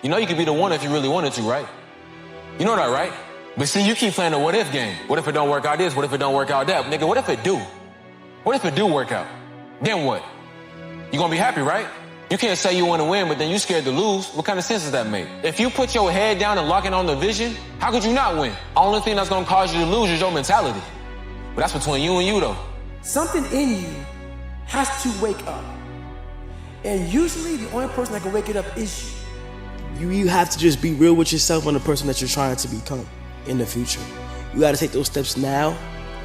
You know you could be the one if you really wanted to, right? You know that, right? But see, you keep playing the what if game. What if it don't work out this? What if it don't work out that? Nigga, what if it do? What if it do work out? Then what? You gonna be happy, right? You can't say you want to win, but then you scared to lose. What kind of sense does that make? If you put your head down and lock in on the vision, how could you not win? Only thing that's gonna cause you to lose is your mentality. But that's between you and you, though. Something in you has to wake up. And usually the only person that can wake it up is you. You have to just be real with yourself and the person that you're trying to become in the future. You gotta take those steps now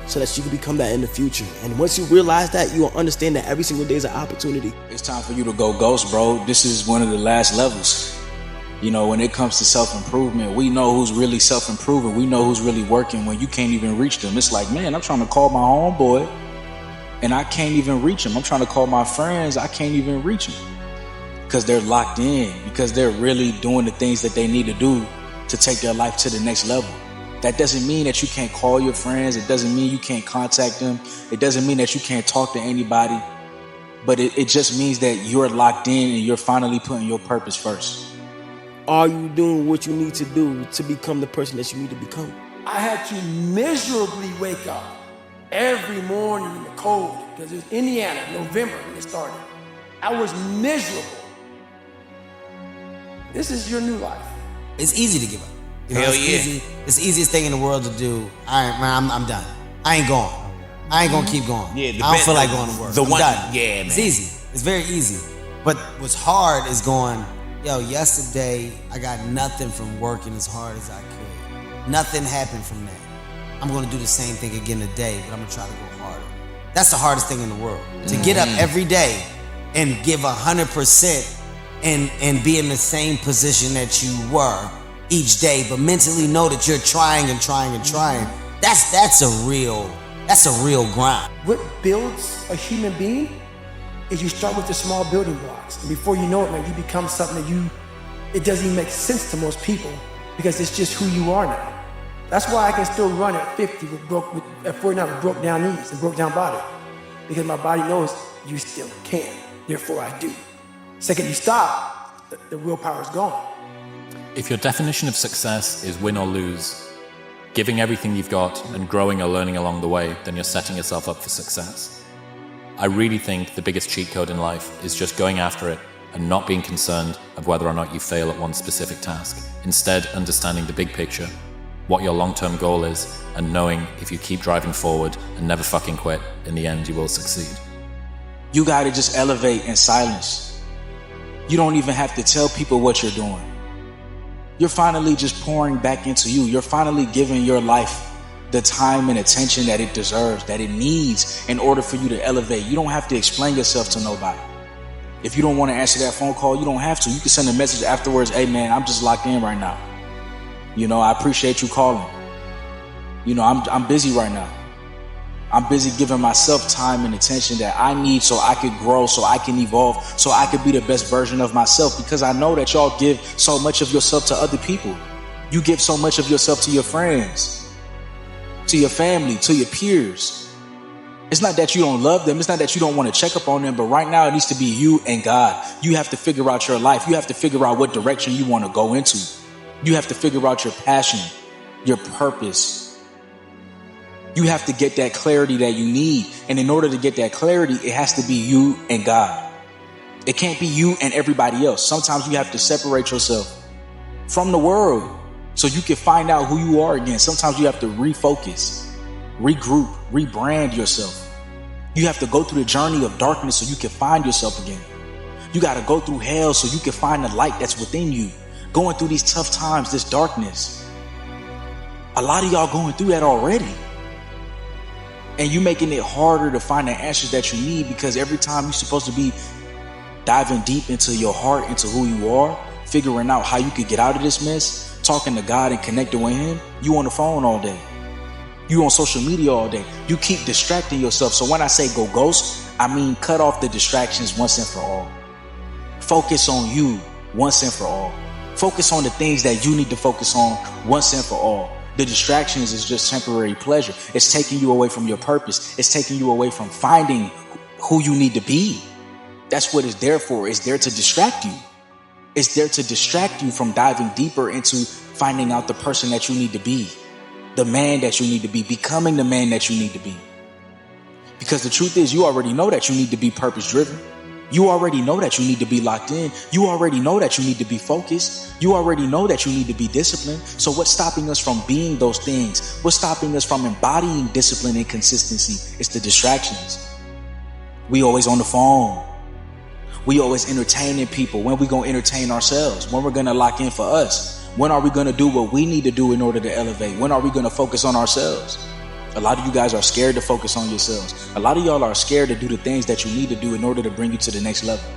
so that you can become that in the future. And once you realize that, you will understand that every single day is an opportunity. It's time for you to go ghost, bro. This is one of the last levels. You know, when it comes to self-improvement, we know who's really self-improving. We know who's really working when you can't even reach them. It's like, man, I'm trying to call my homeboy and I can't even reach him. I'm trying to call my friends, I can't even reach them. Because they're locked in, because they're really doing the things that they need to do to take their life to the next level. That doesn't mean that you can't call your friends. It doesn't mean you can't contact them. It doesn't mean that you can't talk to anybody. But it just means that you're locked in and you're finally putting your purpose first. Are you doing what you need to do to become the person that you need to become? I had to miserably wake up every morning in the cold, because it was Indiana, November when it started. I was miserable. This is your new life. It's easy to give up. You know, Hell it's yeah. easy. It's the easiest thing in the world to do. All right, man, I'm done. I ain't going. I ain't gonna keep going. Yeah, I don't feel like going to work. The I'm one, done. yeah, man. It's easy. It's very easy. But what's hard is going, yo, yesterday I got nothing from working as hard as I could. Nothing happened from that. I'm gonna do the same thing again today, but I'm gonna try to go harder. That's the hardest thing in the world. To get up every day and give 100% and be in the same position that you were each day, but mentally know that you're trying and trying and trying. That's a real grind. What builds a human being is you start with the small building blocks. And before you know it, man, you become something that it doesn't even make sense to most people, because it's just who you are now. That's why I can still run at 50 at 49 with broke down knees and broke down body, because my body knows you still can, therefore I do. Second you stop, the willpower is gone. If your definition of success is win or lose, giving everything you've got and growing or learning along the way, then you're setting yourself up for success. I really think the biggest cheat code in life is just going after it and not being concerned of whether or not you fail at one specific task. Instead, understanding the big picture, what your long-term goal is, and knowing if you keep driving forward and never fucking quit, in the end you will succeed. You gotta just elevate in silence. You don't even have to tell people what you're doing. You're finally just pouring back into you. You're finally giving your life the time and attention that it deserves, that it needs in order for you to elevate. You don't have to explain yourself to nobody. If you don't want to answer that phone call, you don't have to. You can send a message afterwards. Hey man, I'm just locked in right now. You know, I appreciate you calling. You know, I'm busy right now. I'm busy giving myself time and attention that I need so I could grow, so I can evolve, so I could be the best version of myself, because I know that y'all give so much of yourself to other people. You give so much of yourself to your friends, to your family, to your peers. It's not that you don't love them. It's not that you don't want to check up on them, but right now it needs to be you and God. You have to figure out your life. You have to figure out what direction you want to go into. You have to figure out your passion, your purpose. You have to get that clarity that you need. And in order to get that clarity, it has to be you and God. It can't be you and everybody else. Sometimes you have to separate yourself from the world so you can find out who you are again. Sometimes you have to refocus, regroup, rebrand yourself. You have to go through the journey of darkness so you can find yourself again. You got to go through hell so you can find the light that's within you. Going through these tough times, this darkness. A lot of y'all going through that already. And you making it harder to find the answers that you need, because every time you're supposed to be diving deep into your heart, into who you are, figuring out how you could get out of this mess, talking to God and connecting with Him, you on the phone all day. You on social media all day. You keep distracting yourself. So when I say go ghost, I mean cut off the distractions once and for all. Focus on you once and for all. Focus on the things that you need to focus on once and for all. The distractions is just temporary pleasure. It's taking you away from your purpose. It's taking you away from finding who you need to be. That's what it's there for. It's there to distract you. It's there to distract you from diving deeper into finding out the person that you need to be, the man that you need to be, becoming the man that you need to be. Because the truth is, you already know that you need to be purpose-driven. You already know that you need to be locked in. You already know that you need to be focused. You already know that you need to be disciplined. So what's stopping us from being those things? What's stopping us from embodying discipline and consistency? It's the distractions. We always on the phone. We always entertaining people. When we gonna entertain ourselves? When we're gonna lock in for us? When are we gonna do what we need to do in order to elevate? When are we gonna focus on ourselves? A lot of you guys are scared to focus on yourselves. A lot of y'all are scared to do the things that you need to do in order to bring you to the next level.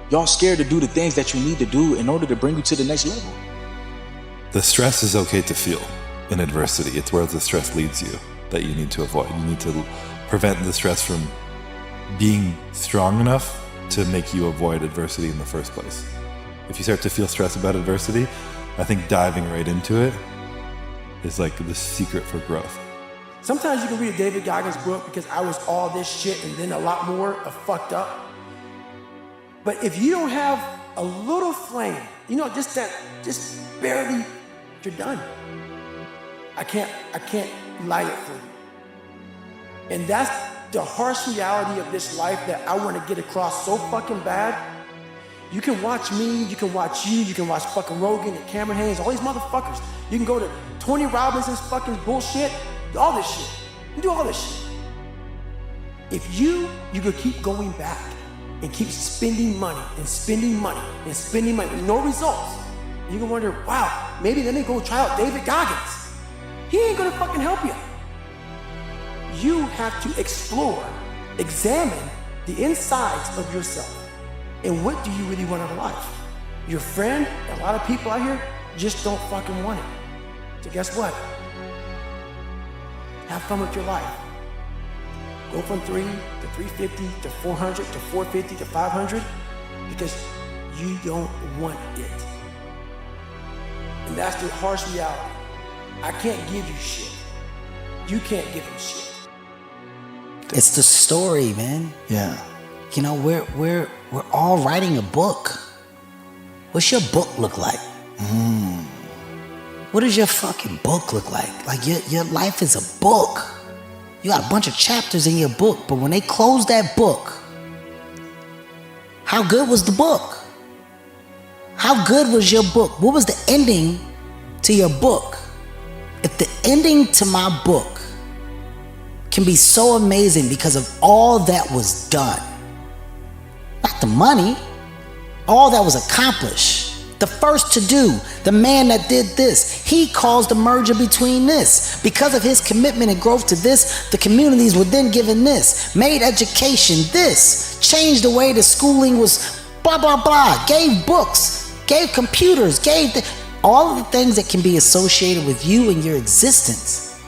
Y'all scared to do the things that you need to do in order to bring you to the next level. The stress is okay to feel in adversity. It's where the stress leads you that you need to avoid. You need to prevent the stress from being strong enough to make you avoid adversity in the first place. If you start to feel stress about adversity, I think diving right into it is like the secret for growth. Sometimes you can read a David Goggins book because I was all this shit and then a lot more of fucked up. But if you don't have a little flame, just barely, you're done. I can't light it for you. And that's the harsh reality of this life that I want to get across so fucking bad. You can watch me, you can watch you, you can watch fucking Rogan and Cameron Hayes, all these motherfuckers. You can go to Tony Robinson's fucking bullshit. All this shit. You do all this shit. If you could keep going back and keep spending money and spending money and spending money with no results, you can wonder, wow, maybe let me go try out David Goggins. He ain't gonna fucking help you. You have to explore, examine the insides of yourself. And what do you really want out of life? Your friend, a lot of people out here just don't fucking want it. So guess what? Have fun with your life. Go from 3 to 350 to 400 to 450 to 500 because you don't want it. And that's the harsh reality. I can't give you shit. You can't give him shit. It's the story, man. Yeah. We're all writing a book. What's your book look like? What does your fucking book look like? Like your life is a book. You got a bunch of chapters in your book, but when they close that book, how good was the book? How good was your book? What was the ending to your book? If the ending to my book can be so amazing because of all that was done, not the money, all that was accomplished, the first to do, the man that did this, he caused the merger between this. Because of his commitment and growth to this, the communities were then given this, made education this, changed the way the schooling was blah, blah, blah, gave books, gave computers, all of the things that can be associated with you and your existence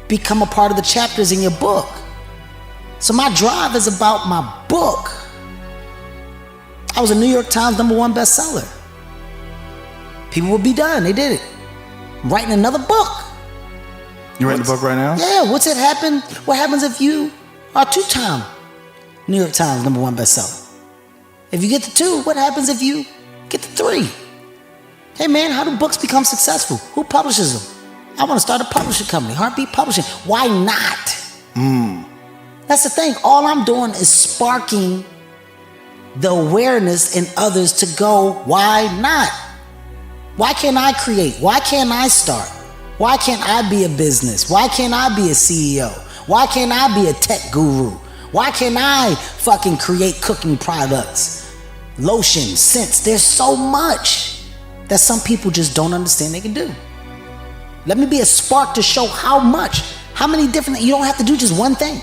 become a part of the chapters in your book. So my drive is about my book. I was a New York Times #1 bestseller. People would be done. They did it. I'm writing another book. You writing the book right now? Yeah. What happens if you are 2-time New York Times #1 bestseller? If you get to 2, what happens if you get to 3? Hey man, how do books become successful? Who publishes them? I want to start a publishing company, Heartbeat Publishing. Why not? That's the thing. All I'm doing is sparking the awareness in others to go, why not? Why can't I create? Why can't I start? Why can't I be a business? Why can't I be a CEO? Why can't I be a tech guru? Why can't I fucking create cooking products, lotions, scents? There's so much that some people just don't understand they can do. Let me be a spark to show how many different, you don't have to do just one thing.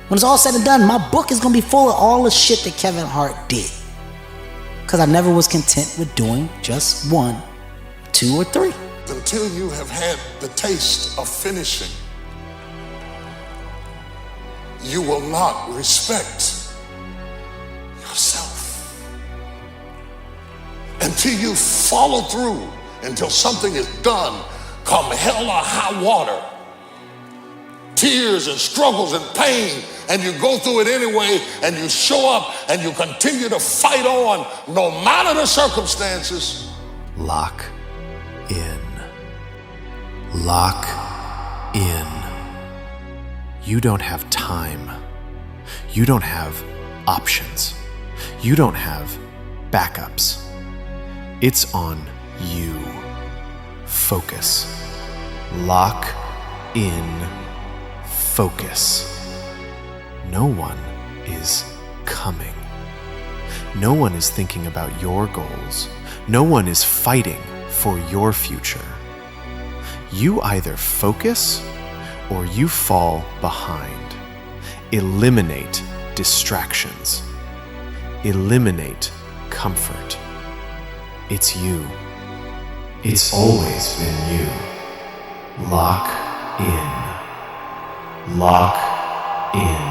When it's all said and done, my book is gonna be full of all the shit that Kevin Hart did. Because I never was content with doing just 1, 2, or 3. Until you have had the taste of finishing, you will not respect yourself. Until you follow through, until something is done, come hell or high water, tears and struggles and pain, and you go through it anyway, and you show up and you continue to fight on no matter the circumstances. Lock in. Lock in. You don't have time. You don't have options. You don't have backups. It's on you. Focus. Lock in. Focus. No one is coming. No one is thinking about your goals. No one is fighting for your future. You either focus or you fall behind. Eliminate distractions. Eliminate comfort. It's you. It's always been you. Lock in. Lock in.